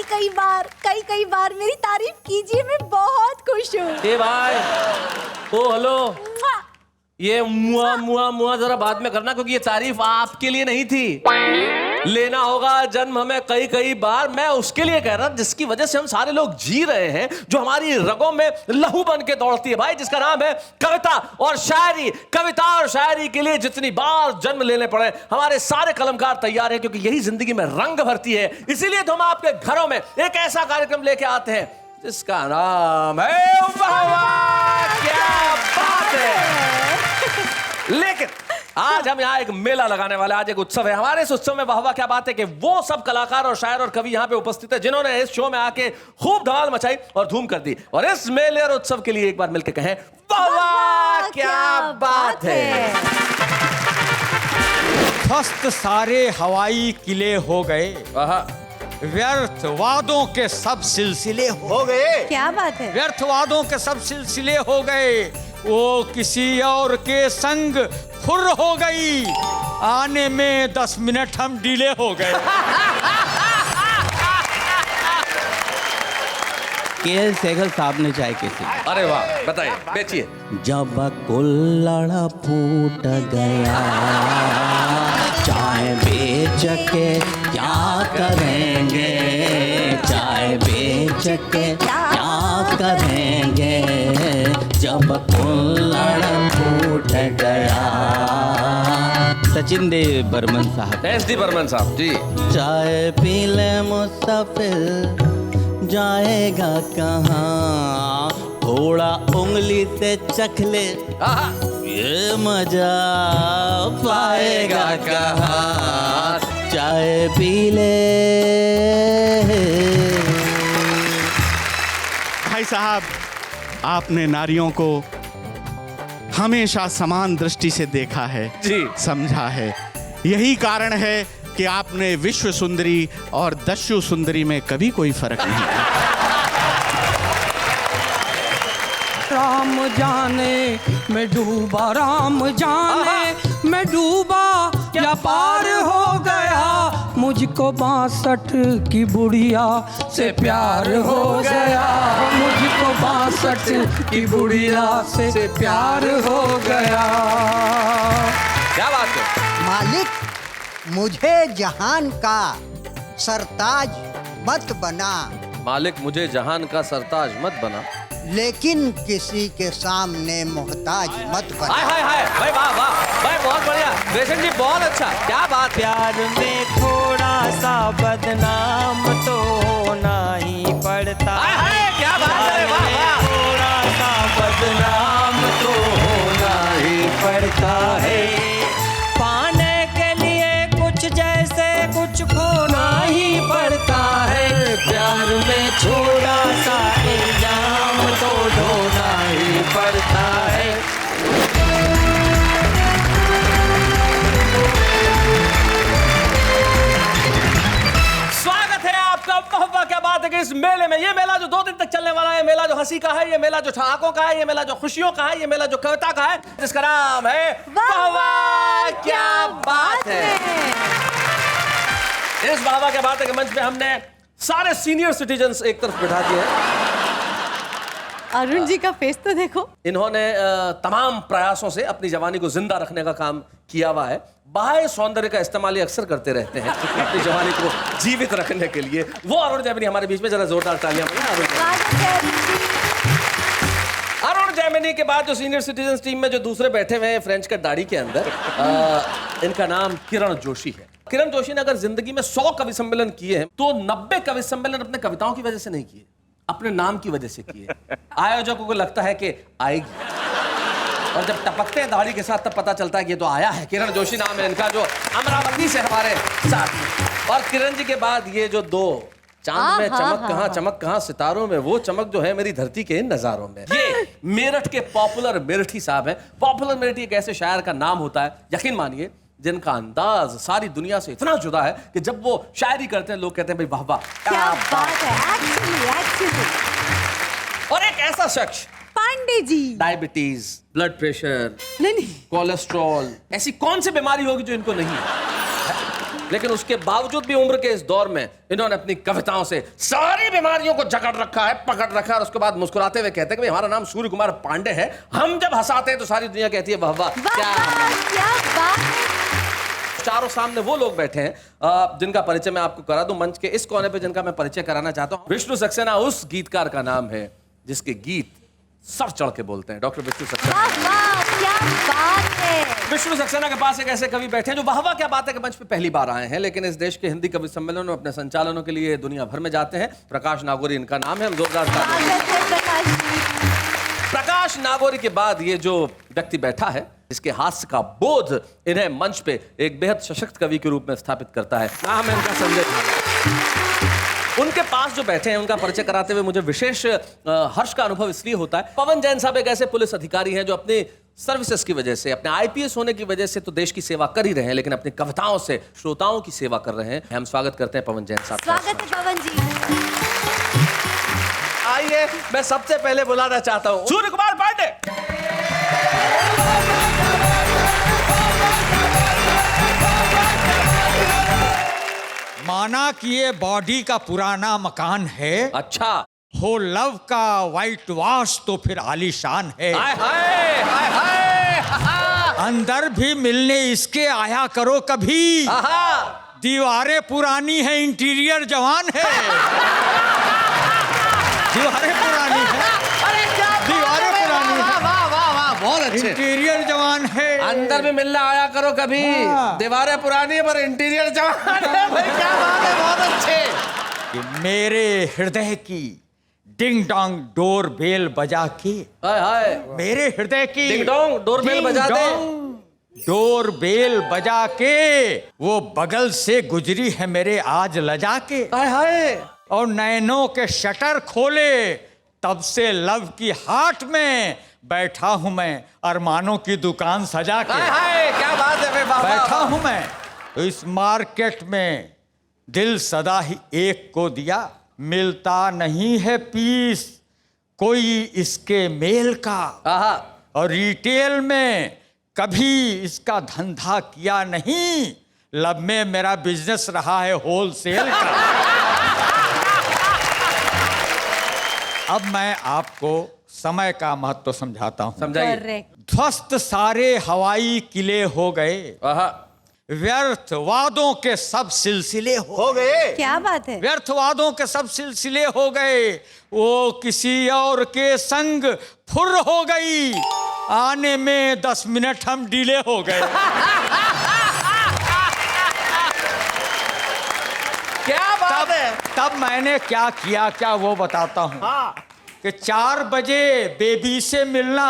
कई बार मेरी तारीफ कीजिए, मैं बहुत खुश हूँ। ए भाई, ओ हेलो, ये मुआ मुआ मुआ जरा बाद में करना, क्योंकि ये तारीफ आपके लिए नहीं थी। लेना होगा जन्म हमें कई बार, मैं उसके लिए कह रहा जिसकी वजह से हम सारे लोग जी रहे हैं, जो हमारी रगों में लहू बन के दौड़ती है भाई, जिसका नाम है कविता और शायरी। कविता और शायरी के लिए जितनी बार जन्म लेने पड़े, हमारे सारे कलमकार तैयार हैं, क्योंकि यही जिंदगी में रंग भरती है। इसीलिए तो हम आपके घरों में एक ऐसा कार्यक्रम लेके आते हैं जिसका नाम है वाह वाह क्या बात है। लेकिन आज हम यहाँ एक मेला लगाने वाले, आज एक उत्सव है। हमारे इस उत्सव में वाह वाह क्या बात है कि वो सब कलाकार और शायर और कवि यहाँ पे उपस्थित है जिन्होंने इस शो में आके खूब धमाल मचाई और धूम कर दी। और इस मेले और उत्सव के लिए एक बार मिलकर कहें वाह वाह क्या बात है। ध्वस्त सारे हवाई किले हो गए, व्यर्थ वादों के सब सिलसिले हो गए। क्या बात है। व्यर्थ वादों के सब सिलसिले हो गए, वो किसी और के संग फुर हो गई, आने में 10 मिनट हम डिले हो गए। के सहगल साहब ने चाय कैसी? अरे वाह, बताइए, बेचिए। जब कुल्हड़ फूट गया, चाय बेच के क्या करेंगे, चाय बेच के क्या करेंगे, जब कुल्हड़ फूट गया। सचिन देव बर्मन साहब। SD बर्मन साहब जी। चाय पी ले मुसाफिर, जाएगा कहाँ, थोड़ा उंगली से चख ले, ये मजा पाएगा कहाँ, चाय पी ले। भाई साहब, आपने नारियों को हमेशा समान दृष्टि से देखा है जी, समझा है। यही कारण है कि आपने विश्व सुंदरी और दस्यु सुंदरी में कभी कोई फर्क नहीं किया। राम जाने मैं डूबा, राम जाने मैं डूबा, या पार हो गया, मुझको 62 की बुढ़िया से प्यार हो गया, मुझको 62 की बुढ़िया से प्यार हो गया। क्या बात है। मालिक, मुझे जहान का सरताज मत बना, मालिक मुझे जहान का सरताज मत बना, लेकिन किसी के सामने मोहताज मत बना। हाय हाय हाय भाई, वाह वाह भाई, बहुत बढ़िया रेशम जी, बहुत अच्छा, क्या बात। प्यार में थोड़ा सा बदनाम तो होना ही पड़ता, हाय हाय क्या बात है, वाह वाह। थोड़ा सा बदनाम तो होना ही पड़ता है, पाने के लिए कुछ जैसे कुछ खोना ही पड़ता है, प्यार में थोड़ा सा इल्जाम तो ढोना ही पड़ता है। स्वागत है आपका वाह वाह क्या बात है कि इस मेले में, ये मेला जो 2 दिन तक चलने वाला है, मेला जो हंसी का है, ये मेला जो ठहाकों का है, ये मेला जो खुशियों का है, ये मेला जो कविता का है, जिसका नाम है वाह वाह क्या बात है। इस वाह वाह क्या बात है के मंच पे हमने सारे सीनियर सिटीजन्स एक तरफ बिठा दिए हैं। अरुण जी का फेस तो देखो। इन्होंने तमाम प्रयासों से अपनी जवानी को जिंदा रखने का काम किया हुआ है। बाह्य सौंदर्य का इस्तेमाल ये अक्सर करते रहते हैं अपनी जवानी को जीवित रखने के लिए। वो अरुण जैमिनी हमारे बीच में, जरा जोरदार तालियां अरुण जैमिनी के बाद जो सीनियर सिटीजन टीम में जो दूसरे बैठे हुए हैं फ्रेंच कट दाढ़ी के अंदर, इनका नाम किरण जोशी है। किरण जोशी ने अगर जिंदगी में 100 कवि सम्मेलन किए हैं तो 90 कवि सम्मेलन अपने कविताओं की वजह से नहीं किए, अपने नाम की वजह से किए। आयोजकों को लगता है कि आएगी, और जब टपकते हैं दाढ़ी के साथ तब पता चलता है कि ये तो आया है। किरण जोशी नाम है इनका, जो अमरावती से हमारे साथ में। और किरण जी के बाद ये जो 2 चांद में चमक कहाँ, चमक कहाँ सितारों में, वो चमक जो है मेरी धरती के इन नजारों में। ये मेरठ के पॉपुलर मेरठी साहब हैं। पॉपुलर मेरठी एक ऐसे शायर का नाम होता है, यकीन मानिए, जिनका अंदाज सारी दुनिया से इतना जुदा है कि जब वो शायरी करते हैं लोग कहते हैं भाई वाह वाह क्या बात है। एक्चुअली और एक ऐसा शख्स, Pandey ji, diabetes, blood pressure, नहीं कोलेस्ट्रॉल, ऐसी कौन सी बीमारी होगी जो इनको नहीं है? लेकिन उसके बावजूद भी उम्र के इस दौर में इन्होंने अपनी कविताओं से सारी बीमारियों को जकड़ रखा है, पकड़ रखा है, और उसके बाद मुस्कुराते हुए कहते हैं कि भाई हमारा नाम सूर्य कुमार पांडे है, हम जब हंसाते हैं तो सारी दुनिया कहती है वाह वाह क्या क्या बात है। चारों सामने वो लोग बैठे हैं जिनका परिचय मैं आपको करा दूं। मंच के इस कोने पे जिनका मैं परिचय कराना चाहता हूं, विष्णु सक्सेना उस गीतकार का नाम है जिसके गीत सर चढ़ के बोलते हैं। डॉक्टर विष्णु सक्सेना। वाह वाह क्या बात है। विष्णु सक्सेना के पास एक ऐसे कवि बैठे हैं जो वाह वाह क्या बात है कि मंच पे पहली बार आए हैं, लेकिन इस देश के हिंदी कवि सम्मेलनों में अपने संचालनों के लिए दुनिया भर में जाते हैं। प्रकाश नागोरी इनका नाम है। हम जोरदार तालियां। स्वागत है प्रकाश जी। प्रकाश नागोरी के बाद ये जो व्यक्ति बैठा है, जिसके हास्य का बोध इन्हें मंच पे एक बेहद सशक्त कवि के रूप में स्थापित करता है, नाम है इनका संजय खान। उनके पास जो बैठे हैं उनका परिचय कराते हुए मुझे विशेष हर्ष का अनुभव इसलिए होता है। पवन जैन साहब एक ऐसे पुलिस अधिकारी हैं जो अपनी सर्विसेज की वजह से, अपने आईपीएस होने की वजह से तो देश की सेवा कर ही रहे हैं, लेकिन अपनी कविताओं से श्रोताओं की सेवा कर रहे हैं। हम स्वागत करते हैं पवन जैन साहब। स्वागत है पवन जी। आइए, मैं सबसे पहले बुलाना चाहता हूं सूर्य कुमार पांडे। माना कि ये बॉडी का पुराना मकान है, अच्छा, हो लव का वाइट वॉश तो फिर आलीशान है। हाय हाय हाय हाय। अंदर भी मिलने इसके आया करो कभी, आहा। दीवारें पुरानी है इंटीरियर जवान है। दीवारें पुरानी है, दीवारें पुरानी है, वाह वाह वाह, बहुत अच्छे। इंटीरियर जवान है। अंदर भी मिलना आया करो कभी, दीवारें पुरानी है पर इंटीरियर जवान है। भाई क्या बात है, बहुत अच्छे। कि मेरे हृदय की डिंग डोंग डोर बेल बजा के, हाय हाय, मेरे हृदय की डिंग डोंग डोर बेल बजा दे। डोर बेल बजा के वो बगल से गुजरी है मेरे आज लजा के। हाय हाय, और नैनों के शटर खोले तब से लव की हाट में बैठा हूं मैं अरमानों की दुकान सजा के। हाय हाय, क्या बात है। वाह, बैठा वाह, हूं मैं तो इस मार्केट में दिल सदा ही एक को दिया, मिलता नहीं है पीस कोई इसके मेल का। आहा। और रिटेल में कभी इसका धंधा किया नहीं, लब में मेरा बिजनेस रहा है होलसेल का। अब मैं आपको समय का महत्व समझाता हूं। समझाइए। करेक्ट। ध्वस्त सारे हवाई किले हो गए, आहा। व्यर्थ वादों के सब सिलसिले हो गए। क्या बात है। व्यर्थ वादों के सब सिलसिले हो गए, वो किसी और के संग फुर हो गई, आने में 10 मिनट हम डिले हो गए। क्या बात है। तब मैंने क्या किया क्या वो बताता हूँ। कि 4 बजे बेबी से मिलना,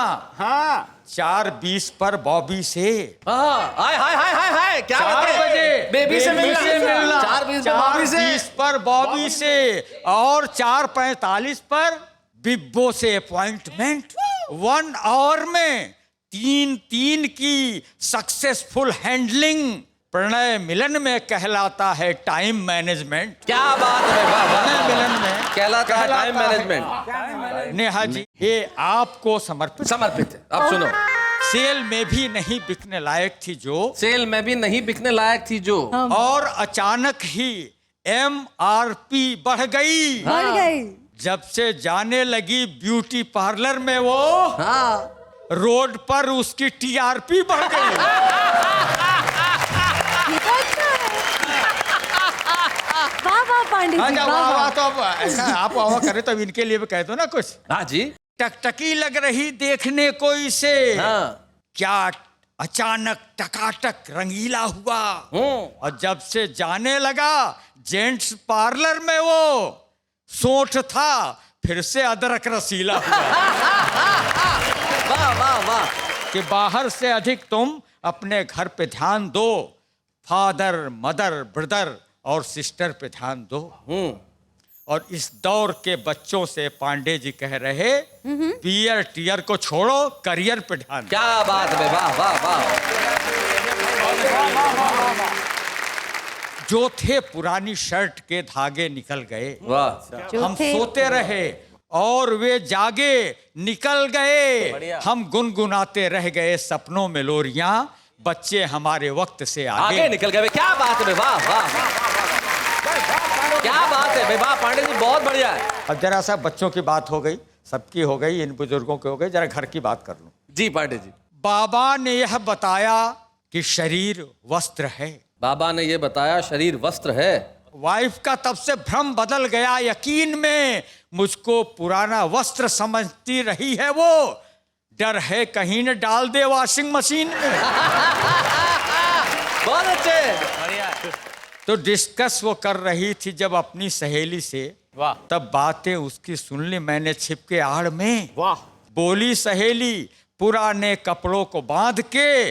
4:20 पर बॉबी से। हाय हाय हाय हाय हाय, क्या 4 बजे बेबी से मिलना, 4:20 पर बॉबी से, और 4:45 पर बिब्बो से अपॉइंटमेंट। 1 आवर में 3 की सक्सेसफुल हैंडलिंग प्रणय मिलन में कहलाता है टाइम मैनेजमेंट। क्या बात है। वाह, वाह, प्रणय वाह। मिलन में कहलाता है टाइम मैनेजमेंट। नेहा जी ये आपको समर्पित। समर्पित है। अब सुनो, सेल में भी नहीं बिकने लायक थी जो, सेल में भी नहीं बिकने लायक थी जो, और अचानक ही MRP बढ़ गई। बढ़ गई। जब से जाने लगी ब्यूटी पार्लर में वो, हाँ, रोड पर उसकी TRP बढ़ गई। ये तो अच्छा है। वाह वाह पांडे जी, अच्छा, वाह वाह, वाह। तो अब ऐसा आप वाह करे तो इनके लिए भी कह दो ना कुछ। हाँ जी। टकटकी लग रही देखने को इसे, हाँ। क्या अचानक टकाटक रंगीला हुआ। और जब से जाने लगा जेंट्स पार्लर में वो, सोंठ था फिर से अदरक रसीला हुआ। वाह वाह वाह। कि बाहर से अधिक तुम अपने घर पे ध्यान दो, फादर मदर ब्रदर और सिस्टर पे ध्यान दो। और इस दौर के बच्चों से पांडे जी कह रहे, पियर टियर को छोड़ो, करियर पे ध्यान दो। क्या बात है। वाह वाह वाह। जो थे पुरानी शर्ट के धागे निकल गए, वाह। जो हम थे- सोते रहे और वे जागे निकल गए, हम गुनगुनाते रह गए सपनों में लोरियां, बच्चे हमारे वक्त से आगे आगे। निकल गए भाई, क्या बात है भाई, वाह वाह, क्या बात है भाई, वाह पांडे जी बहुत बढ़िया है। अब जरा सा बच्चों की बात हो गई, सबकी हो गई, इन बुजुर्गों की हो गई, जरा घर की बात कर लूं। जी पांडे जी। बाबा ने यह बताया कि शरीर वस्त्र है। बाबा ने ये बताया शरीर वस्त्र है। वाइफ का तब से भ्रम बदल गया, यकीन में मुझको पुराना वस्त्र समझती रही है वो। डर है कहीं न डाल दे वॉशिंग मशीन में। बहुत अच्छे। तो डिस्कस वो कर रही थी जब अपनी सहेली से, वाह। तब बातें उसकी सुन ली मैंने छिपके आड़ में। वाह। बोली सहेली, पुराने कपड़ों को बांध के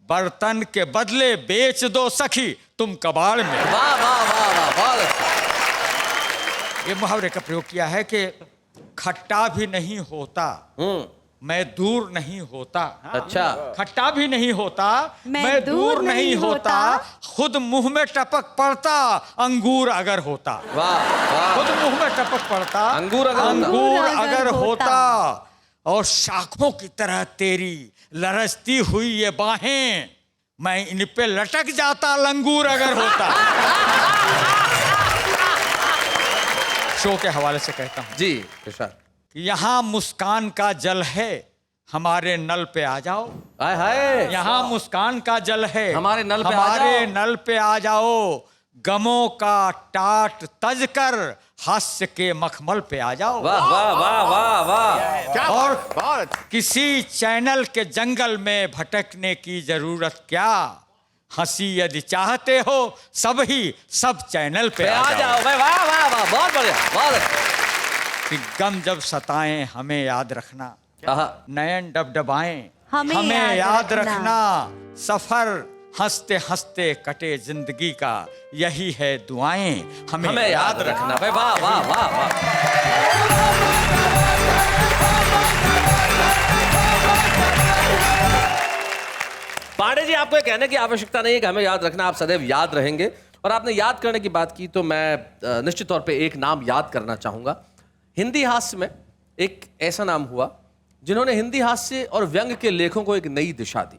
बर्तन के बदले बेच दो सखी तुम कबाड़ में। वाह वाह वाह वाह, बहुत अच्छा। ये मुहावरे का प्रयोग किया है कि खट्टा भी नहीं होता मैं दूर नहीं होता। अच्छा। खट्टा भी नहीं होता मैं दूर नहीं होता, खुद मुंह में टपक पड़ता अंगूर अगर होता। वाह वाह। खुद मुंह में टपक पड़ता अंगूर अगर होता, और शाखों की तरह तेरी लरजती हुई ये बाहें, मैं इन पे लटक जाता लंगूर अगर होता। शो के हवाले से कहता हूं जी इरशाद। यहाँ मुस्कान का जल है हमारे नल पे आ जाओ। हाय हाय। यहाँ मुस्कान का जल है हमारे नल पे आ हमारे जाओ। नल पे आ जाओ, गमों का टाट तज कर हास्य के मखमल पे आ जाओ। वाह वाह वाह वाह वाह। और किसी चैनल के जंगल में भटकने की जरूरत क्या, हंसी यदि चाहते हो सब चैनल पे आ जाओ भाई, वाह वाह वाह, बहुत बढ़िया, बहुत अच्छा। कि गम जब सताएं हमें याद रखना, नयन डबडबाएं हमें याद रखना, सफर हंसते हंसते कटे जिंदगी का, यही है दुआएं हमें याद रखना। भाई वाह वाह वाह वाह। पांडे जी, आपको ये कहने की आवश्यकता नहीं है कि हमें याद रखना, आप सदैव याद रहेंगे। और आपने याद करने की बात की तो मैं निश्चित तौर पे एक नाम याद करना चाहूंगा। हिंदी हास्य में एक ऐसा नाम हुआ जिन्होंने हिंदी हास्य और व्यंग के लेखों को एक नई दिशा दी।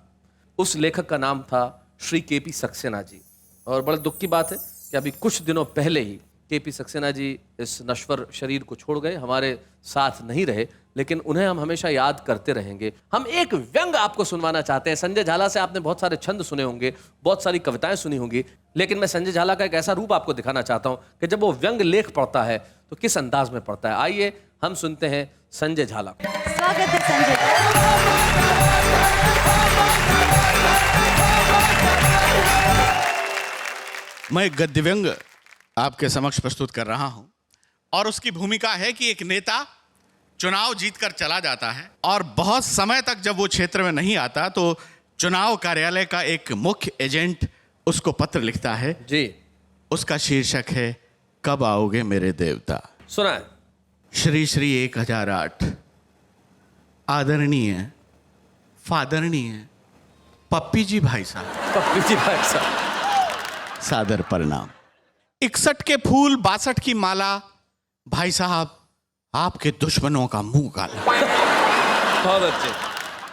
उस लेखक का नाम था श्री केपी सक्सेना जी। और बड़े दुख की बात है कि अभी कुछ दिनों पहले ही केपी सक्सेना जी इस नश्वर शरीर को छोड़ गए, हमारे साथ नहीं रहे, लेकिन उन्हें हम हमेशा याद करते रहेंगे। हम एक व्यंग आपको सुनवाना चाहते हैं। संजय झाला से आपने बहुत सारे छंद सुने होंगे, बहुत सारी कविताएं सुनी होंगी, लेकिन मैं संजय झाला का एक ऐसा रूप आपको दिखाना चाहता हूं कि जब वो व्यंग लेख पढ़ता है तो किस अंदाज में पढ़ता है। आइए हम सुनते हैं संजय झाला। स्वागत है संजय। मैं गद्य व्यंग आपके समक्ष प्रस्तुत कर रहा हूं, और उसकी भूमिका है कि एक नेता चुनाव जीतकर चला जाता है और बहुत समय तक जब वो क्षेत्र में नहीं आता तो चुनाव कार्यालय का एक मुख्य एजेंट उसको पत्र लिखता है जी। उसका शीर्षक है कब आओगे मेरे देवता। सुना है। श्री श्री 1008 आदरणीय फादरणीय पप्पी जी भाई साहब, पप्पी जी भाई साहब, सादर प्रणाम। 61 के फूल 62 की माला, भाई साहब आपके दुश्मनों का मुंह काला। बहुत अच्छे।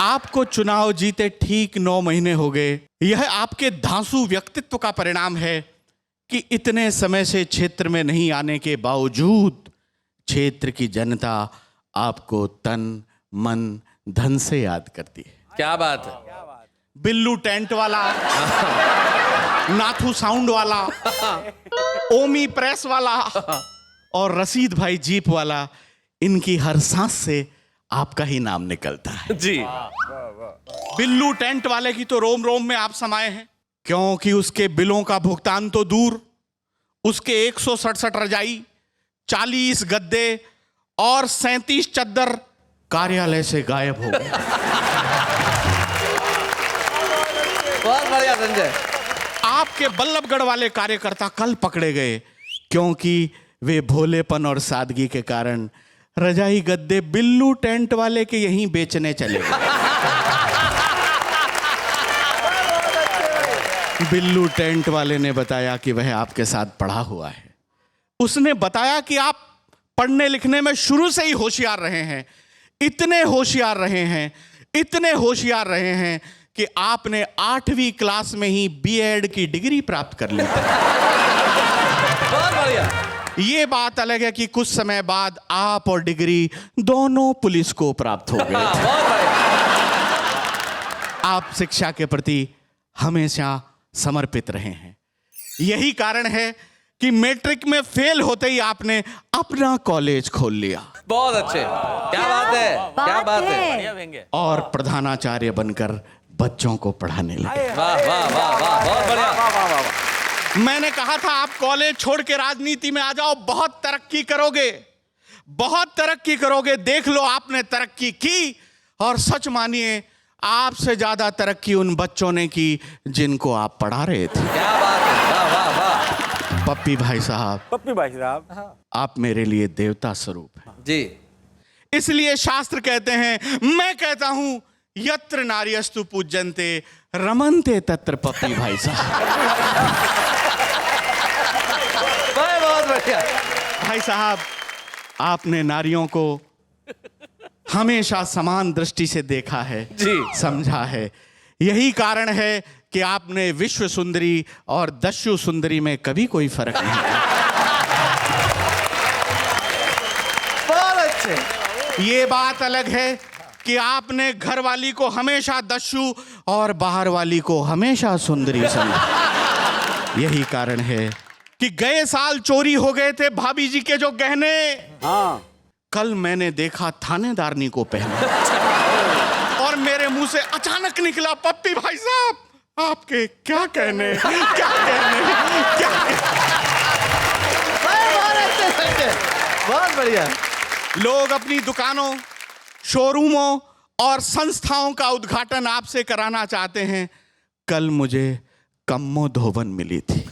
आपको चुनाव जीते ठीक 9 महीने हो गए। यह आपके धांसू व्यक्तित्व का परिणाम है कि इतने समय से क्षेत्र में नहीं आने के बावजूद क्षेत्र की जनता आपको तन मन धन से याद करती है। क्या बात है। बिल्लू टेंट वाला, नाथू साउंड वाला, ओमी प्रेस वाला और रसीद भाई जीप वाला, इनकी हर सांस से आपका ही नाम निकलता है जी। बिल्लू टेंट वाले की तो रोम रोम में आप समाये हैं, क्योंकि उसके बिलों का भुगतान तो दूर, उसके 167 रजाई, 40 गद्दे और 37 चद्दर कार्यालय से गायब हो गए। बहुत बढ़िया संजय। आपके बल्लभगढ़ वाले कार्यकर्ता कल पकड़े गए, क्योंकि वे भोलेपन और सादगी के कारण रजाई गद्दे बिल्लू टेंट वाले के यहीं बेचने चले गए। बिल्लू टेंट वाले ने बताया कि वह आपके साथ पढ़ा हुआ है। उसने बताया कि आप पढ़ने लिखने में शुरू से ही होशियार रहे हैं, इतने होशियार रहे हैं, इतने होशियार रहे हैं कि आपने 8वीं क्लास में ही बीएड की डिग्री प्राप्त कर ली। बहुत बढ़िया। ये बात अलग है कि कुछ समय बाद आप और डिग्री दोनों पुलिस को प्राप्त हो गए। बहुत बढ़िया। आप शिक्षा के प्रति हमेशा समर्पित रहे हैं। यही कारण है कि मैट्रिक में फेल होते ही आपने अपना कॉलेज खोल लिया बहुत अच्छे। क्या बात है, क्या बात है। और प्रधानाचार्य बनकर बच्चों को पढ़ाने लगे। वाह वाह वाह वाह, बहुत बढ़िया। मैंने कहा था आप कॉलेज छोड़ के राजनीति में आ जाओ, बहुत तरक्की करोगे, बहुत तरक्की करोगे। देख लो आपने तरक्की की, और सच मानिए आपसे ज्यादा तरक्की उन बच्चों ने की जिनको आप पढ़ा रहे थे। क्या बात है, वाह वाह वाह। पप्पी भाई साहब, आप मेरे लिए देवता स्वरूप हैं जी। इसलिए शास्त्र कहते हैं, मैं कहता हूं यत्र नार्यस्तु पूज्यन्ते रमन्ते तत्र पप्पी भाई साहब। बहुत बढ़िया। भाई साहब, आपने नारियों को हमेशा समान दृष्टि से देखा है जी। समझा है। यही कारण है कि आपने विश्व सुंदरी और दस्यु सुंदरी में कभी कोई फर्क नहीं किया। बहुत अच्छे। ये बात अलग है कि आपने घर वाली को हमेशा दस्यु और बाहर वाली को हमेशा सुंदरी समझा। यही कारण है कि गए साल चोरी हो गए थे भाभी जी के जो गहने, कल मैंने देखा थानेदारनी को पहना, और मेरे मुंह से अचानक निकला, पप्पी भाई साहब आपके क्या कहने, क्या कहने, क्या बहुत बढ़िया। लोग अपनी दुकानों, शोरूमों और संस्थाओं का उद्घाटन आपसे कराना चाहते हैं। कल मुझे कम्मो धोबन मिली थी।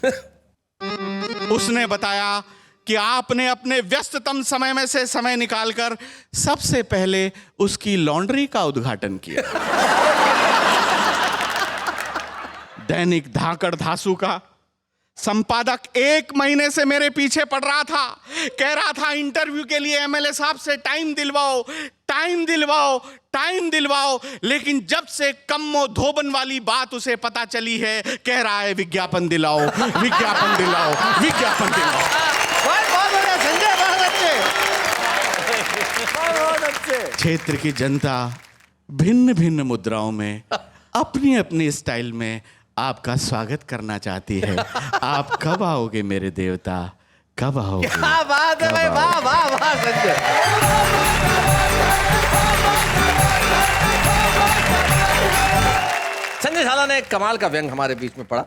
उसने बताया कि आपने अपने व्यस्ततम समय में से समय निकालकर सबसे पहले उसकी लॉन्ड्री का उद्घाटन किया। दैनिक धाकड़ धासु का संपादक 1 महीने से मेरे पीछे पड़ रहा था, कह रहा था इंटरव्यू के लिए एमएलए साहब से टाइम दिलवाओ, टाइम दिलवाओ, टाइम दिलवाओ, लेकिन जब से कम्मो धोबन वाली बात उसे पता चली है, कह रहा है विज्ञापन दिलाओ, विज्ञापन दिलाओ, विज्ञापन दिलाओ। बहुत बढ़िया संजय, बहुत अच्छे। क्षेत्र की जनता भिन्न भिन्न मुद्राओं में अपनी अपनी स्टाइल में आपका स्वागत करना चाहती है। आप कब आओगे मेरे देवता, कब आओगे? क्या बात है भाई, वाह वाह वाह संजय। संजय झाला ने एक कमाल का व्यंग हमारे बीच में पढ़ा।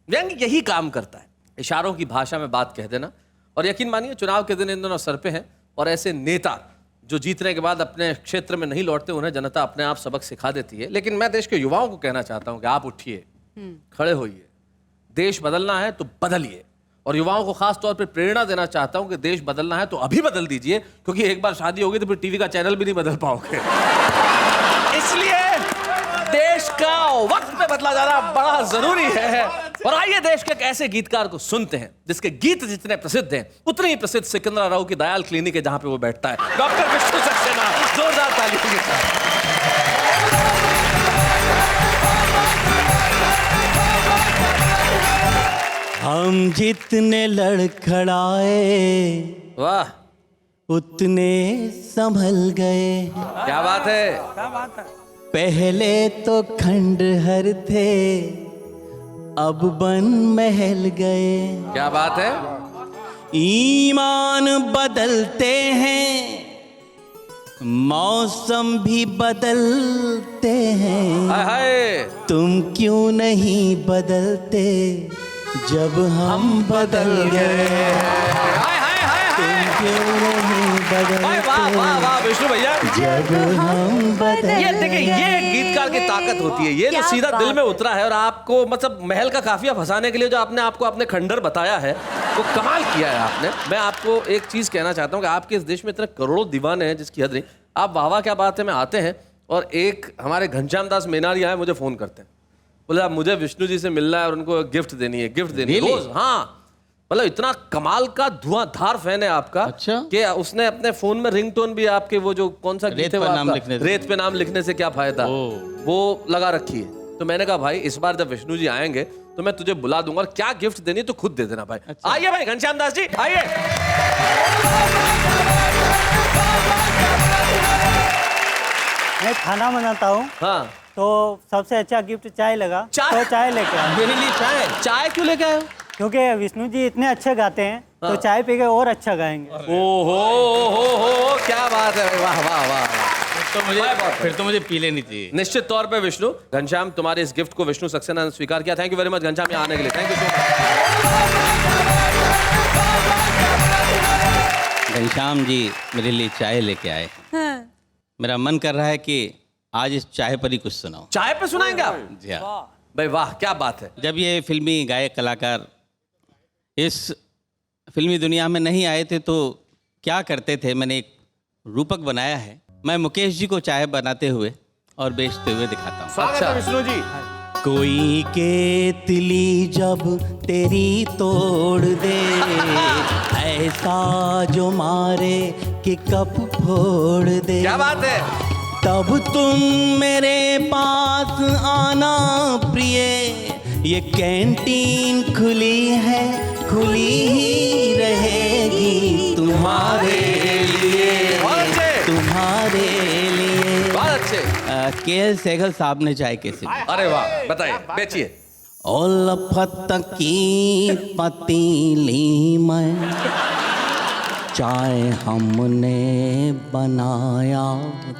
व्यंग यही काम करता है, इशारों की भाषा में बात कह देना। और यकीन मानिए चुनाव के दिन इन दोनों सर पे हैं, और ऐसे नेता जो जीतने के बाद अपने क्षेत्र में नहीं लौटते, उन्हें जनता अपने आप सबक सिखा देती है। लेकिन मैं देश के युवाओं को कहना चाहता हूं कि आप उठिए, खड़े होइए, देश बदलना है तो बदलिए। और युवाओं को खास तौर पर प्रेरणा देना चाहता हूं कि देश बदलना है तो अभी बदल दीजिए, क्योंकि एक बार शादी होगी तो फिर टीवी का चैनल भी नहीं बदल पाओगे। इसलिए देश का वक्त पे बदला जाना बड़ा जरूरी है। और आइए देश के एक ऐसे गीतकार को सुनते हैं जिसके गीत जितने प्रसिद्ध हैं उतने ही प्रसिद्ध सिकंदराव की दयाल क्लिनिक है जहां पे वो बैठता है। डॉक्टर विष्णु सक्सेना, जोरदार तालियों के साथ। हम जितने लड़खड़ाए वाह, उतने संभल गए। क्या बात है। पहले तो खंडहर थे, अब बन महल गए। क्या बात है। ईमान बदलते हैं, मौसम भी बदलते हैं। हाय हाय। तुम क्यों नहीं बदलते जब हम बदल गए? हाय हाय हाय तुम हाय। क्यों नहीं वाह वाह वाह वाह विष्णु भैया। जब हम बदल ये देखिए, ये गीतकार की ताकत होती है। ये जो क्या सीधा दिल बात में उतरा है, और आपको मतलब महल का काफिया फंसाने के लिए जो आपने आपको अपने खंडर बताया है, वो कमाल किया है आपने। मैं आपको एक चीज कहना चाहता हूँ कि आपके इस देश में इतने करोड़ों दीवाने हैं जिसकी हद नहीं। आप वाह वाह क्या बात है में आते हैं, और एक हमारे घनश्याम दास मेनारिया है, मुझे फोन करते हैं, बोले आप मुझे विष्णु जी से मिलना है और उनको गिफ्ट देनी है, गिफ्ट देनी है रोज। हाँ, मतलब इतना कमाल का धुआंधार फैन है आपका। अच्छा? कि उसने अपने फोन में रिंगटोन भी आपके वो जो कौन सा गीत है वो आपका, रेत पे नाम लिखने से क्या फायदा, वो लगा रखी है। तो मैंने कहा भाई इस बार जब विष्णु जी आएंगे तो मैं तुझे बुला दूंगा और क्या गिफ्ट देनी तो खुद दे देना भाई। आइए भाई घनश्याम दास जी आइए। मैं खाना बनाता हूँ हाँ तो सबसे अच्छा गिफ्ट चाय लगा। चाय? तो चाय लेके आया मेरे लिए चाय। चाय क्यों लेके आए हो? क्योंकि विष्णु जी इतने अच्छे गाते हैं तो चाय पी के और अच्छा गाएंगे। ओहो क्या बात है, वाह वाह वाह। फिर तो मुझे पी लेनी चाहिए। निश्चित तौर पे विष्णु, घनश्याम तुम्हारे इस गिफ्ट को विष्णु सक्सेना ने स्वीकार किया। Thank you very much Ghanshyam यहाँ आने के लिए, thank you so much. Ghanshyam ji मेरे लिए चाय लेके आए। मेरा मन कर रहा है कि आज इस चाय पर ही कुछ सुनाओ। चाय पे सुनाएंगे आप? जी हाँ भाई वाह क्या बात है। जब ये फिल्मी गायक कलाकार इस फिल्मी दुनिया में नहीं आए थे तो क्या करते थे, मैंने एक रूपक बनाया है। मैं मुकेश जी को चाय बनाते हुए और बेचते हुए दिखाता हूँ। स्वागत है विष्णु जी। कोई केतली जब तेरी तोड़ दे, ऐसा जो मारे कि कप फोड़ दे, क्या बात है। तब तुम मेरे पास आना प्रिय, ये कैंटीन खुली है, खुली ही रहेगी तुम्हारे लिए, तुम्हारे लिए। बहुत अच्छे। के सहगल साहब ने चाय कैसे दी? अरे वाह बताइए, बेचिए। उल्फत की पतीली में चाय हमने बनाया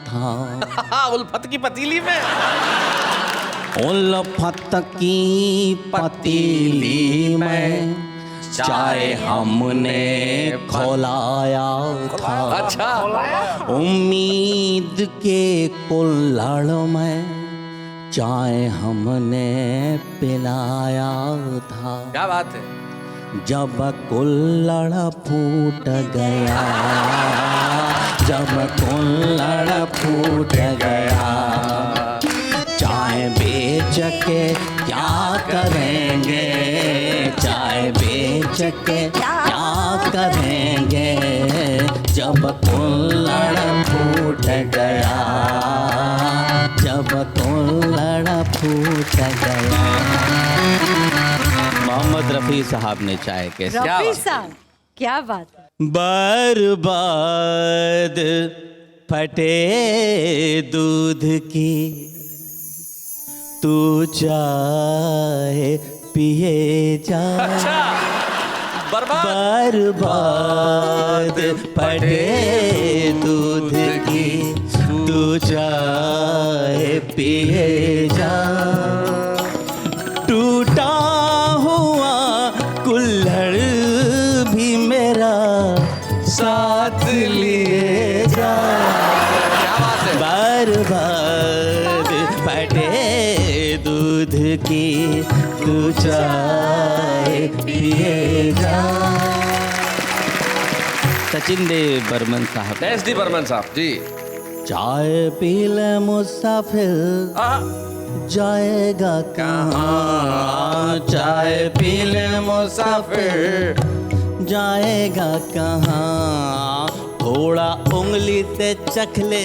था। उल्फत की पतीली में। उल्फत की पतीली में चाय हमने खौलाया था। अच्छा। उम्मीद के कुल्हड़ में चाय हमने पिलाया था। क्या बात है। जब कुल्हड़ फूट गया, जब कुल्हड़ फूट गया, चाय बेच के क्या करेंगे, चाय बेच के क्या करेंगे, जब कुल्हड़ फूट गया, जब कुल्हड़ फूट गया। मोहम्मद रफ़ी साहब ने चाय कैसे? रफी साहब क्या बात है। बर्बाद फटे दूध की तू चाय पिए जा। अच्छा बर्बाद। बर्बाद फटे दूध की तू चाय पिए जा। टूटा हुआ कुल्हड़ भी मेरा साथ लिए जा। बर्बाद फटे दूध की तू चाय पिए जा। सचिन देव बर्मन साहब। एस डी बर्मन साहब जी। चाय पी ले मुसाफिर, जाएगा कहाँ, चाय पी ले मुसाफिर, जाएगा कहाँ, थोड़ा उंगली से चख ले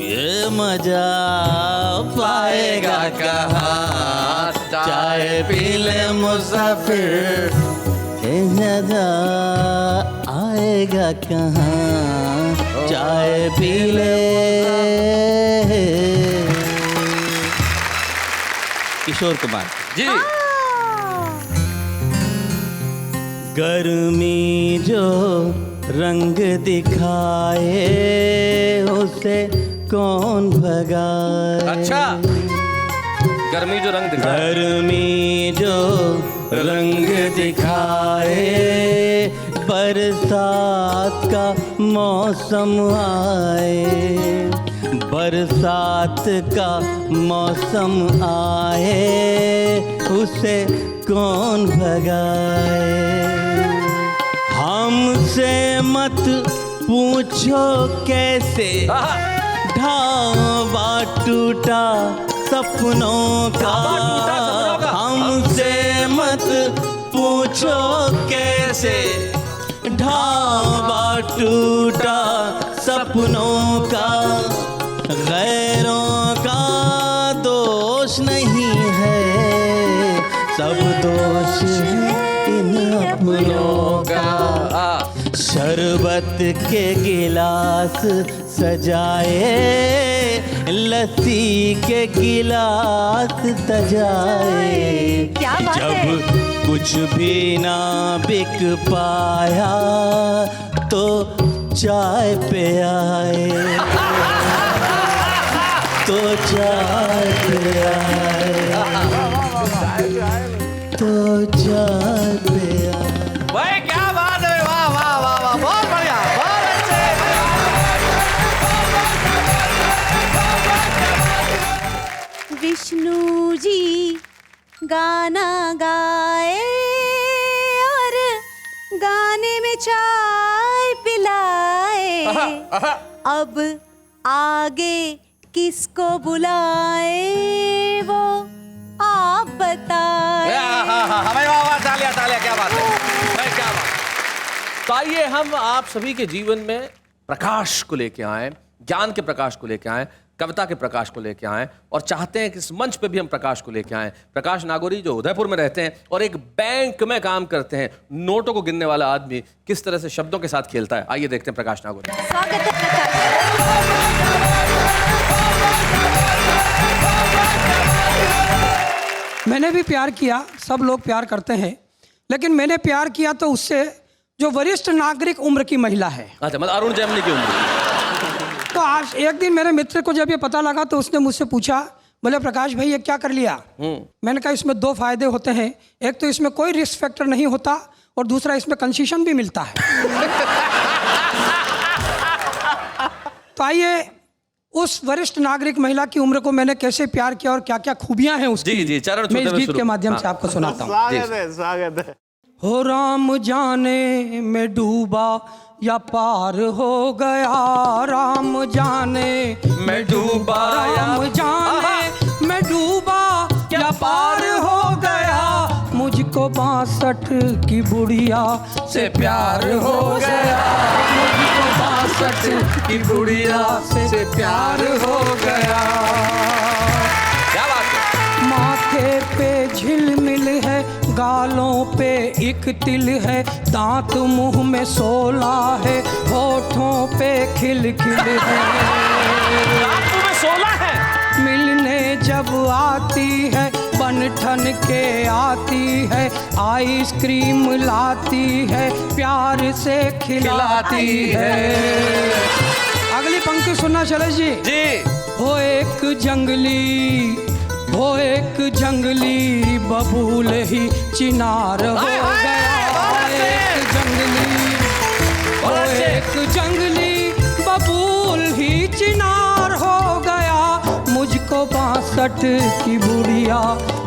ये मजा पाएगा कहाँ, चाय पी ले मुसाफिर, ये मजा आएगा कहाँ, चाय पी ले। किशोर कुमार जी। गर्मी जो रंग दिखाए उसे कौन भगाए। अच्छा गर्मी जो रंग दिखाए। गर्मी जो रंग दिखाए, बरसात का मौसम आए, बरसात का मौसम आए उसे कौन भगाए। हमसे मत पूछो कैसे ढाबा टूटा सपनों का, हमसे मत पूछो कैसे ढाबा टूटा सपनों का। गैरों का दोष नहीं सपनों का शरबत के गिलास सजाए, लस्सी के गिलास सजाए। क्या बात जब है। कुछ भी ना बिक पाया तो चाय पे आए, तो चाय पे आए, तो चाय पे आए। भाई क्या बात है, वाह वाह वाह वाह, बहुत बढ़िया, बहुत अच्छे। विष्णु जी गाना गाए और गाने में चाय पिलाए, अब आगे किसको बुलाए वो आप बताए। भाई वाह वाह, तालियां तालियां, क्या बात है भाई, क्या बात। तो आइए हम आप सभी के जीवन में प्रकाश को लेके आए, ज्ञान के प्रकाश को लेके आए, कविता के प्रकाश को लेके आए, और चाहते हैं कि इस मंच पे भी हम प्रकाश को लेके आए। प्रकाश नागौरी जो उदयपुर में रहते हैं और एक बैंक में काम करते हैं, नोटों को गिनने वाला आदमी किस तरह से शब्दों के साथ खेलता है, आइए देखते हैं प्रकाश नागौरी। स्वागत है प्रकाश। मैंने भी प्यार किया, सब लोग प्यार करते हैं, लेकिन मैंने प्यार किया तो उससे जो वरिष्ठ नागरिक उम्र की महिला है। अच्छा, मतलब अरुण जेमनी की उम्र। तो आज एक दिन मेरे मित्र को जब ये पता लगा तो उसने मुझसे पूछा, बोले प्रकाश भाई ये क्या कर लिया। मैंने कहा इसमें दो फायदे होते हैं, एक तो इसमें कोई रिस्क फैक्टर नहीं होता और दूसरा इसमें कंसेशन भी मिलता है। तो आइए उस वरिष्ठ नागरिक महिला की उम्र को मैंने कैसे प्यार किया और क्या क्या खूबियां हैं उसकी, जी चरण मैं इस गीत के माध्यम से आपको सुनाता हूँ। स्वागत है। हो राम जाने में डूबा या पार हो गया, राम जाने मैं डूबा, राम जाने में डूबा या पार हो गया, मुझको 62 की बुढ़िया से प्यार हो गया, मुझको 62 की बुढ़िया से प्यार हो गया। क्या बात है। माथे पे झिलमिल है, गालों पे एक तिल है, दांत मुंह में 16 है, होठों पे खिलखिल है, दांतों में 16 है। मिलने जब आती है बन ठन के आती है, आइसक्रीम लाती है, प्यार से खिलाती है। अगली पंक्ति सुनना शैलेश जी। हो एक जंगली बबूल ही चिनार हो गया, एक जंगली बबूल ही चिनार हो गया, मुझको 62 की बुढ़िया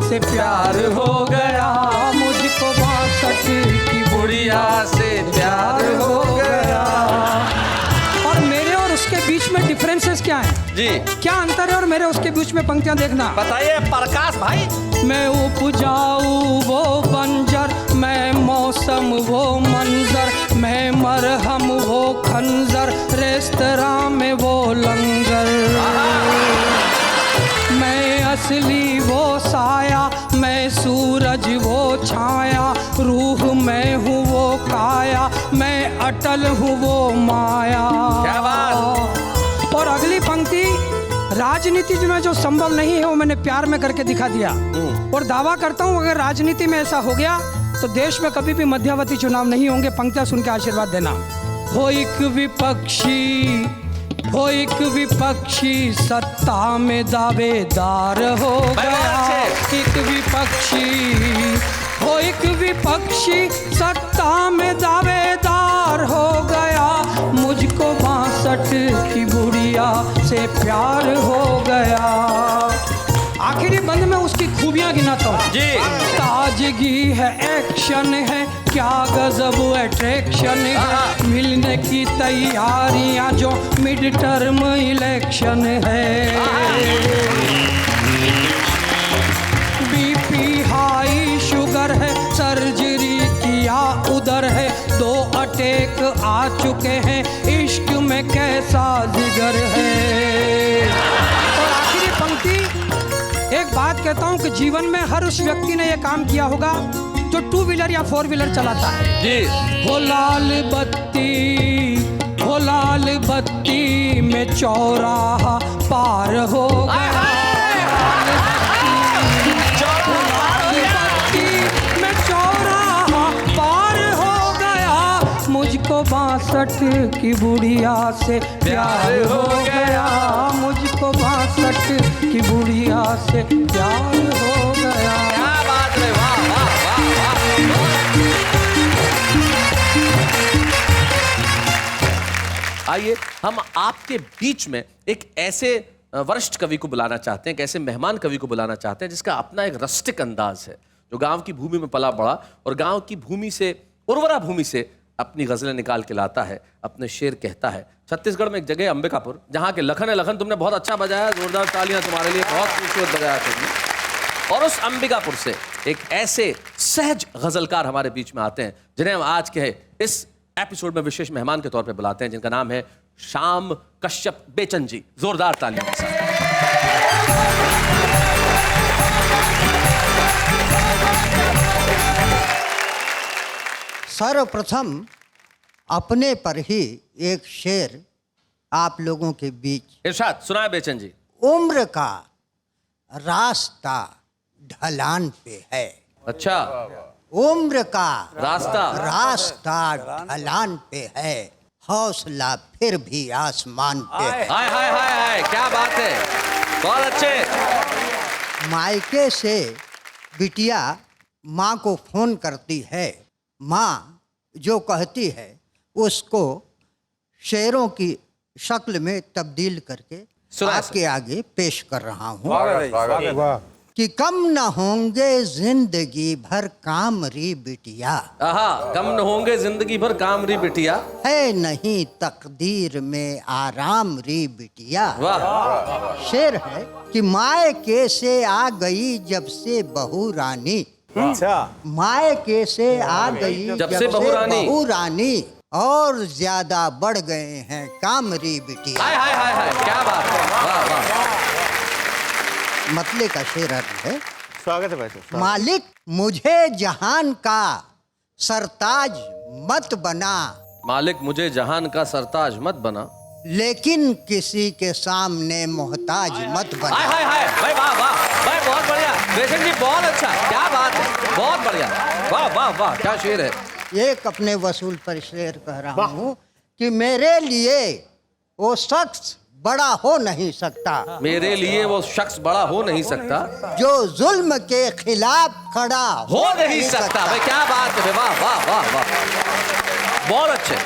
से प्यार हो गया, मुझको 62 की बुढ़िया से प्यार हो गया। और मेरे और उसके बीच में डिफरेंसेस क्या हैं? जी क्या अंतर है और मेरे उसके बीच में पंक्तियां देखना। बताइए प्रकाश भाई। मैं उपजाऊ वो बंजर, मैं मौसम वो मंजर, मैं मरहम वो खंजर, रेस्तरां में वो लंगर, मैं असली वो साया, मैं सूरज वो छाया, रूह मैं हूँ वो काया, मैं अटल हूँ वो माया। क्या बात। और अगली पंक्ति, राजनीति में जो संभव नहीं है वो मैंने प्यार में करके दिखा दिया, और दावा करता हूँ अगर राजनीति में ऐसा हो गया तो देश में कभी भी मध्यावधि चुनाव नहीं होंगे। पंक्तियां सुन के आशीर्वाद देना। हो एक विपक्षी सत्ता में दावेदार हो गया, एक विपक्षी सत्ता में दावेदार हो गया, मुझको 62 की बुढ़िया से प्यार हो गया। आखिरी बंद में उसकी खूबियां गिनाता हूँ जी। ताजगी है, एक्शन है, क्या गजब अट्रैक्शन है, मिलने की तैयारियां जो मिड टर्म इलेक्शन है, बीपी हाई शुगर है, सर्जरी किया उधर है, 2 अटैक आ चुके हैं, इश्क में कैसा जिगर है। और आखिरी पंक्ति, एक बात कहता हूं कि जीवन में हर उस व्यक्ति ने यह काम किया होगा जो 2 व्हीलर या 4 व्हीलर चलाता है। जी हो लाल बत्ती में चौराहा पार हो गया। में चौराहा पार हो गया। मुझको 62 की बुढ़िया से प्यार हो गया। मुझको 62 की बुढ़िया से प्यार हो गया। क्या बात है, वाह वाह वाह वाह। आइए हम आपके बीच में एक ऐसे वरिष्ठ कवि को बुलाना चाहते हैं, एक ऐसे मेहमान कवि को बुलाना चाहते हैं जिसका अपना एक रस्टिक अंदाज है, जो गांव की भूमि में पला बड़ा और गांव की भूमि से, उर्वरा भूमि से अपनी गजलें निकाल के लाता है, अपने शेर कहता है। छत्तीसगढ़ में एक जगह अंबिकापुर, जहाँ के लखन है। लखन, तुमने बहुत अच्छा बजाया, जोरदार तालियां तुम्हारे लिए, बहुत खूबसूरत बजाया तुमने। और उस अंबिकापुर से एक ऐसे सहज गजलकार हमारे बीच में आते हैं जिन्हें हम आज के इस एपिसोड में विशेष मेहमान के तौर पे बुलाते हैं, जिनका नाम है श्याम कश्यप बेचन जी। जोरदार तालियों के साथ। सर्वप्रथम अपने पर ही एक शेर आप लोगों के बीच। इरशाद सुनाए बेचन जी। उम्र का रास्ता ढलान पे है। अच्छा, उम्र का रास्ता ढलान पे है। हौसला फिर भी आसमान पे है। हाय हाय हाय हाय, क्या बात है, बहुत अच्छे। मायके से बिटिया माँ को फोन करती है। माँ जो कहती है उसको शेरों की शक्ल में तब्दील करके आपके आगे पेश कर रहा हूँ कि कम न होंगे जिंदगी भर काम री बिटिया। कम न होंगे जिंदगी भर काम री बिटिया। है नहीं तकदीर में आराम री बिटिया। वाह। शेर है कि मायके से आ गई जब से बहू रानी। अच्छा, मायके से आ गई जब से बहू रानी और ज्यादा बढ़ गए हैं काम री बिटिया। हाय हाय हाय हाय, क्या बात है, वाह वाह। मतले का शेर है। स्वागत है भाई। मालिक मुझे जहान का सरताज मत बना। मालिक मुझे जहान का सरताज मत बना, लेकिन किसी के सामने मोहताज मत बना। हाय हाय हाय, भाई वाह वाह, भाई बहुत बढ़िया बेचन जी, बहुत अच्छा, क्या बात है, बहुत बढ़िया, वाह वाह वाह, क्या शेर है। एक अपने वसूल पर शेर कह रहा हूँ कि मेरे लिए वो शख्स बड़ा हो नहीं सकता। मेरे लिए वो शख्स बड़ा हो नहीं सकता जो जुल्म के खिलाफ खड़ा हो नहीं सकता। भाई क्या बात है, वाह वाह वाह वाह, बहुत अच्छे।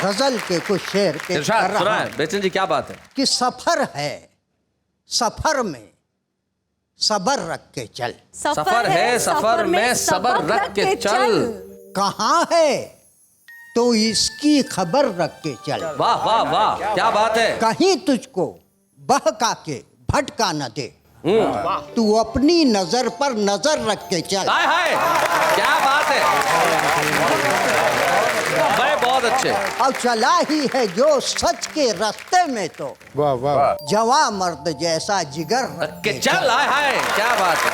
गजल के कुछ शेर के इरशाद सुनाए बेचन जी, क्या बात है। कि सफर है, सफर में सबर रख के चल। सफर है, सफर में सबर रख के चल। कहाँ है तो इसकी खबर रख के चल। वाह वाह वाह, क्या बात है। कहीं तुझको बहका के भटका न दे। तू अपनी नजर पर नजर रख के चल। हाय हाय, क्या बात है भाई, बहुत अच्छे। अब चला ही है जो सच के रास्ते में तो वाह वाह जवां मर्द जैसा जिगर रख के चल। हाय हाय, क्या बात है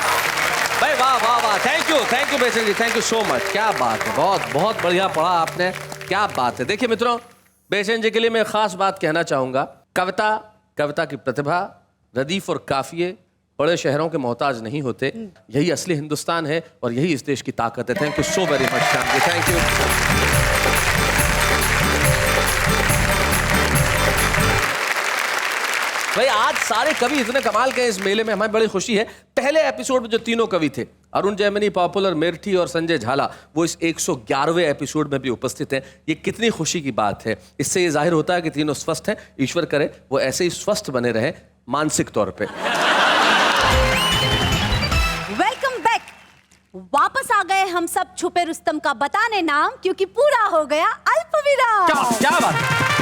भाई, वाह वाह वाह, थैंक यू बेचन जी, थैंक यू सो मच, क्या बात है, बहुत बहुत बढ़िया पढ़ा आपने, क्या बात है। देखिए मित्रों, बेचन जी के लिए मैं खास बात कहना चाहूंगा। कविता की प्रतिभा, रदीफ और काफिये बड़े शहरों के मोहताज नहीं होते। यही असली हिंदुस्तान है और यही इस देश की ताकत है। Thank you so very much Shyam ji, thank you. भाई आज सारे कवि इतने कमाल के इस मेले में, हमें बड़ी खुशी है। पहले एपिसोड में जो तीनों कवि थे, अरुण जैमिनी, पॉपुलर मेरठी और संजय झाला, वो इस 111वें एपिसोड में भी उपस्थित हैं। ये कितनी खुशी की बात है। इससे ये जाहिर होता है कि तीनों स्वस्थ हैं। ईश्वर करे वो ऐसे ही स्वस्थ बने रहे मानसिक तौर पे। Welcome back. वापस आ गए हम सब छुपे रुस्तम का बताने नाम, क्योंकि पूरा हो गया अल्पविराम। क्या बात है।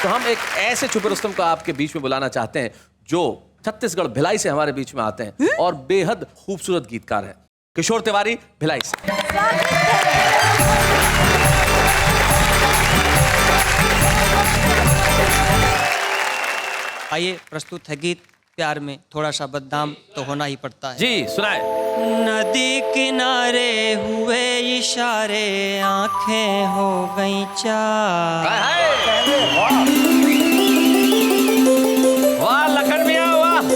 तो हम एक ऐसे छुपे रुस्तम को आपके बीच में बुलाना चाहते हैं जो छत्तीसगढ़ भिलाई से हमारे बीच में आते हैं और बेहद खूबसूरत गीतकार हैं। किशोर तिवारी, भिलाई से। आइए, प्रस्तुत है गीत प्यार में थोड़ा सा बदनाम तो होना ही पड़ता है। जी सुनाए। नदी किनारे हुए इशारे, आंखें हो गई चार। वाह लखन मियां वाह।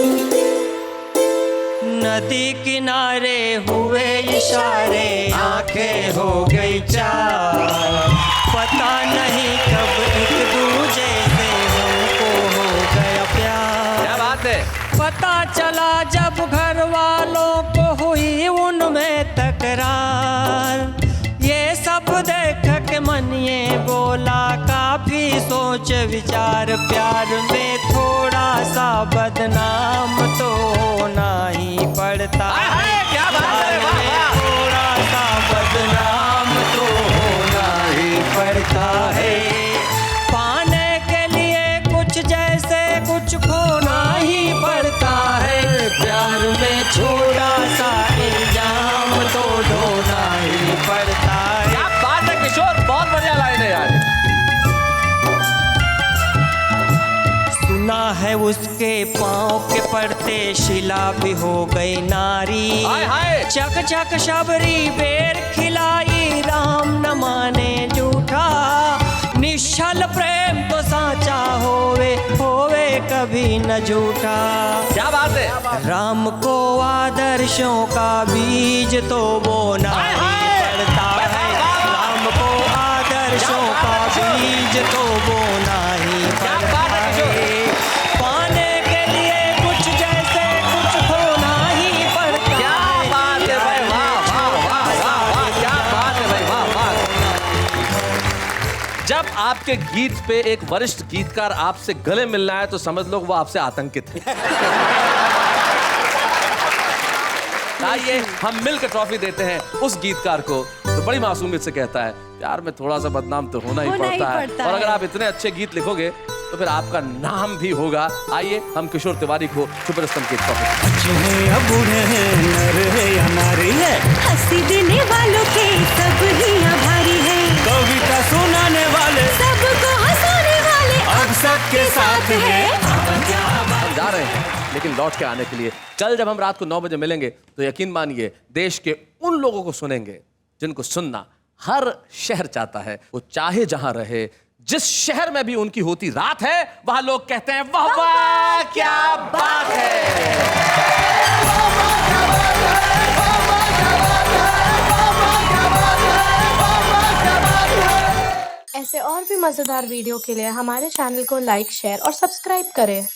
नदी किनारे हुए इशारे, आंखें हो गई चार। पता नहीं कब एक दूजे से हमको हो गया प्यार। क्या बात है। पता चला जब घर वालों को हुई उनमें तकरार। ये सब देख के मन ये बोला काफी सोच विचार। प्यार में थोड़ा सा बदनाम तो होना ही पड़ता है। क्या बात है। वाह, वाह। थोड़ा सा बदनाम तो होना ही पड़ता है। पाने के लिए कुछ जैसे कुछ खोना ही पड़ता है। प्यार में छोटा सा इल्जाम तो ढोना ही पड़ता है। क्या बात है किशोर, बहुत बढ़िया लाइन है यार। सुना है उसके पाँव के पड़ते शिला भी हो गई नारी। हाय हाय। चक चक शबरी बेर खिलाई, राम न माने झूठा। निश्चल प्रेम तो साचा होवे, होवे कभी न झूठा। क्या बात है। राम को आदर्शों का बीज तो बोना ही पड़ता है। राम को आदर्शों का बीज तो बोना ही पड़ता है। पाने के लिए कुछ जैसे कुछ खोना ही पड़ता है। क्या बात है भाई, वाह वाह वाह वाह वाह, क्या बात है भाई, वाह वाह। जब आपके गीत पे एक वरिष्ठ गीतकार आपसे गले मिलना है तो समझ लो वो आपसे आतंकित है। आइए हम मिलकर ट्रॉफी देते हैं उस गीतकार को तो बड़ी मासूमियत से कहता है प्यार में थोड़ा सा बदनाम तो होना ही पड़ता है। और अगर आप इतने अच्छे गीत लिखोगे तो फिर आपका नाम भी होगा। आइए हम किशोर तिवारी को छुपे रुस्तम की ट्रॉफी। अच्छे हैं या बुरे हैं, नर है या नारी है, हंसी देने वालों के सब ही आभारी है। कविता सुनाने वाले सबको हंसाने वाले अब सबके साथ है। हम जा रहे हैं लेकिन लौट के आने के लिए कल जब हम रात को 9 बजे मिलेंगे तो यकीन मानिए देश के उन लोगों को सुनेंगे जिनको सुनना हर शहर चाहता है। वो चाहे जहां रहे, जिस शहर में भी उनकी होती रात है, वहां लोग कहते हैं वाह वाह क्या बात है। ऐसे और भी मजेदार वीडियो के लिए हमारे चैनल को लाइक, शेयर और सब्सक्राइब करें।